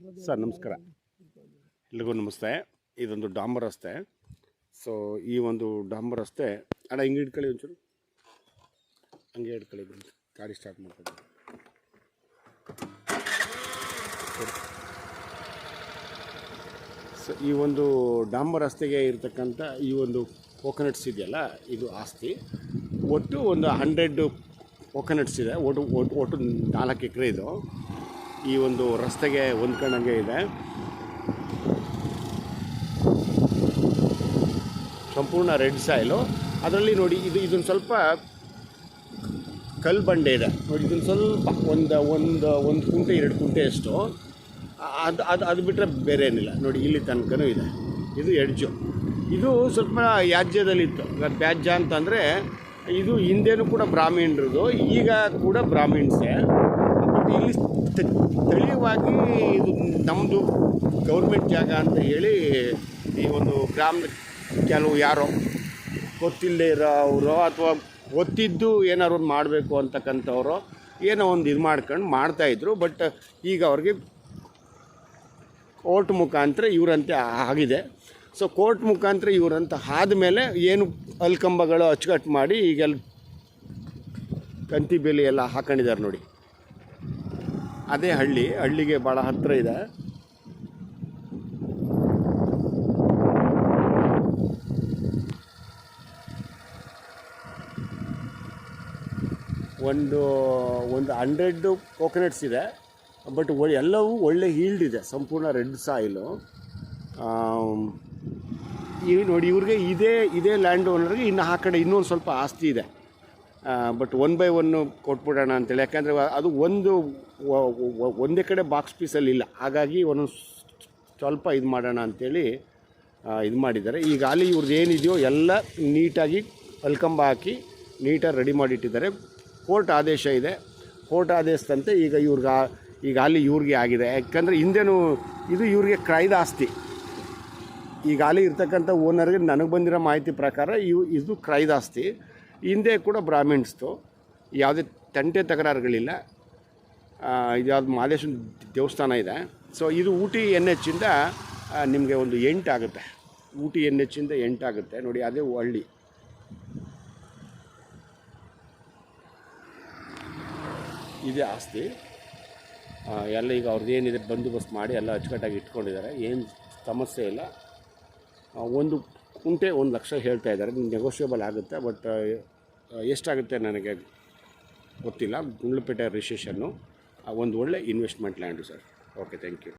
Sir ನಮಸ್ಕಾರ, ಎಲ್ರಿಗೂ ನಮಸ್ತೆ. ಇದೊಂದು ಡಾಂಬರ್ ರಸ್ತೆ. ಸೊ ಈ ಒಂದು ಡಾಂಬರ್ ರಸ್ತೆ ಅಣ್ಣ ಹಿಂಗೆ ಹಿಡ್ಕೊಳ್ಳಿ, ಒಂಚೂರು ಹಂಗೆ ಹಿಡ್ಕೊಳ್ಳಿ, ಗಾಡಿ ಸ್ಟಾರ್ಟ್ ಮಾಡ್ಕೊಂಡು. ಸೊ ಈ ಒಂದು ಡಾಂಬರ್ ರಸ್ತೆಗೆ ಇರ್ತಕ್ಕಂಥ ಈ ಒಂದು ಕೋಕೋನಟ್ಸ್ ಇದೆಯಲ್ಲ, ಇದು ಆಸ್ತಿ. ಒಟ್ಟು ಒಂದು 100 ಕೋಕೋನಟ್ಸ್ ಇದೆ. ಒಟ್ಟು 4 ಎಕರೆ ಇದು ಈ ಒಂದು ರಸ್ತೆಗೆ ಹೊಂದ್ಕೊಂಡಂಗೆ ಇದೆ. ಸಂಪೂರ್ಣ ರೆಡ್ ಸಾಯಿಲು. ಅದರಲ್ಲಿ ನೋಡಿ, ಇದೊಂದು ಸ್ವಲ್ಪ ಕಲ್ಲು ಬಂಡೆ ಇದೆ ನೋಡಿ. ಇದೊಂದು ಸ್ವಲ್ಪ ಒಂದು ಕುಂಟೆ 2 ಕುಂಟೆ ಅಷ್ಟು. ಅದು ಬಿಟ್ಟರೆ ಬೇರೆ ಏನಿಲ್ಲ ನೋಡಿ. ಇಲ್ಲಿ ತನಕನೂ ಇದೆ. ಇದು ಎಡ್ಜು. ಇದು ಸ್ವಲ್ಪ ಯಾಜ್ಯದಲ್ಲಿತ್ತು. ತ್ಯಾಜ್ಯ ಅಂತಂದರೆ ಇದು ಹಿಂದೆನೂ ಕೂಡ ಬ್ರಾಹ್ಮಣರದು, ಈಗ ಕೂಡ ಬ್ರಾಹ್ಮಿಣ್ಸೇ. ಬಟ್ ಇಲ್ಲಿ ಸ್ಥಳೀಯವಾಗಿ ಇದು ನಮ್ಮದು ಗೌರ್ಮೆಂಟ್ ಜಾಗ ಅಂತ ಹೇಳಿ ಈ ಒಂದು ಗ್ರಾಮದ ಕೆಲವು ಯಾರೋ ಗೊತ್ತಿಲ್ಲದೆ ಇರೋರು ಅಥವಾ ಗೊತ್ತಿದ್ದು ಏನಾದ್ರು ಒಂದು ಮಾಡಬೇಕು ಅಂತಕ್ಕಂಥವ್ರು ಏನೋ ಒಂದು ಇದು ಮಾಡ್ಕೊಂಡು ಮಾಡ್ತಾಯಿದ್ರು. ಬಟ್ ಈಗ ಅವ್ರಿಗೆ ಕೋರ್ಟ್ ಮುಖಾಂತರ ಇವರಂತೆ ಆಗಿದೆ. ಸೊ ಕೋರ್ಟ್ ಮುಖಾಂತರ ಇವರಂತ ಆದಮೇಲೆ ಏನು ಅಲ್ಕಂಬಗಳು ಅಚ್ಚುಕಟ್ಟು ಮಾಡಿ ಈಗೆಲ್ಲ ಕಂತಿ ಬೇಲಿ ಎಲ್ಲ ಹಾಕೊಂಡಿದ್ದಾರೆ ನೋಡಿ. ಅದೇ ಹಳ್ಳಿಗೆ ಭಾಳ ಹತ್ತಿರ ಇದೆ. ಒಂದು 100 ಕೋಕೋನಟ್ಸ್ ಇದೆ. ಬಟ್ ಎಲ್ಲವೂ ಒಳ್ಳೆ ಹೀಲ್ಡ್ ಇದೆ. ಸಂಪೂರ್ಣ ರೆಡ್ ಸಾಯಿಲು. ಈಗ ನೋಡಿ, ಇವ್ರಿಗೆ ಇದೇ ಲ್ಯಾಂಡ್ ಓನರ್ಗೆ ಇನ್ನು ಆ ಕಡೆ ಇನ್ನೊಂದು ಸ್ವಲ್ಪ ಆಸ್ತಿ ಇದೆ. ಬಟ್ 1 by 1 ಕೊಟ್ಬಿಡೋಣ ಅಂತೇಳಿ. ಯಾಕಂದರೆ ಅದು ಒಂದೇ ಕಡೆ ಬಾಕ್ಸ್ ಪೀಸಲ್ಲಿ ಇಲ್ಲ. ಹಾಗಾಗಿ ಒಂದೊಂದು ಸ್ವಲ್ಪ ಇದು ಮಾಡೋಣ ಅಂಥೇಳಿ ಇದು ಮಾಡಿದ್ದಾರೆ. ಈಗ ಅಲ್ಲಿ ಇವ್ರದ್ದು ಏನಿದೆಯೋ ಎಲ್ಲ ನೀಟಾಗಿ ಅಲ್ಕಂಬ ಹಾಕಿ ನೀಟಾಗಿ ರೆಡಿ ಮಾಡಿಟ್ಟಿದ್ದಾರೆ. ಕೋರ್ಟ್ ಆದೇಶ ಇದೆ. ಕೋರ್ಟ್ ಆದೇಶದಂತೆ ಈಗ ಅಲ್ಲಿ ಇವ್ರಿಗೆ ಆಗಿದೆ. ಯಾಕಂದರೆ ಹಿಂದೆನೂ ಇದು ಇವ್ರಿಗೆ ಕ್ರಯದ ಆಸ್ತಿ. ಈಗ ಅಲ್ಲಿ ಇರ್ತಕ್ಕಂಥ ಓನರ್ಗೆ ನನಗೆ ಬಂದಿರೋ ಮಾಹಿತಿ ಪ್ರಕಾರ ಇದು ಕ್ರಯದ ಆಸ್ತಿ. ಹಿಂದೆ ಕೂಡ ಬ್ರಾಹ್ಮಿಣ್ಸ್ದು. ಯಾವುದೇ ತಂಟೆ ತಕರಾರುಗಳಿಲ್ಲ. ಇದು ಯಾವ್ದು ಮಹದೇಶ್ವರ ದೇವಸ್ಥಾನ ಇದೆ. ಸೊ ಇದು ಊಟಿ NH ಇಂದ ನಿಮಗೆ ಒಂದು 8 ಆಗುತ್ತೆ. ಊಟಿ NH ಇಂದ 8 ಆಗುತ್ತೆ ನೋಡಿ. ಅದೇ ಹಳ್ಳಿ. ಇದೇ ಆಸ್ತಿ ಎಲ್ಲ. ಈಗ ಅವ್ರದ್ದು ಏನಿದೆ ಬಂದೋಬಸ್ತ್ ಮಾಡಿ ಎಲ್ಲ ಅಚ್ಚುಕಟ್ಟಾಗಿ ಇಟ್ಕೊಂಡಿದ್ದಾರೆ. ಏನು ಸಮಸ್ಯೆ ಇಲ್ಲ. ಒಂದು ಕುಂಟೆ 1 ಲಕ್ಷ ಹೇಳ್ತಾ ಇದ್ದಾರೆ. ನೆಗೋಷಿಯಬಲ್ ಆಗುತ್ತೆ. ಬಟ್ ಎಷ್ಟಾಗುತ್ತೆ ನನಗೆ ಗೊತ್ತಿಲ್ಲ. ಗುಂಡ್ಲುಪೇಟೆ ರಿಜಿಸ್ಟ್ರೇಷನ್ನು ಒಂದು ಒಳ್ಳೆ investment land sir. Okay, thank you.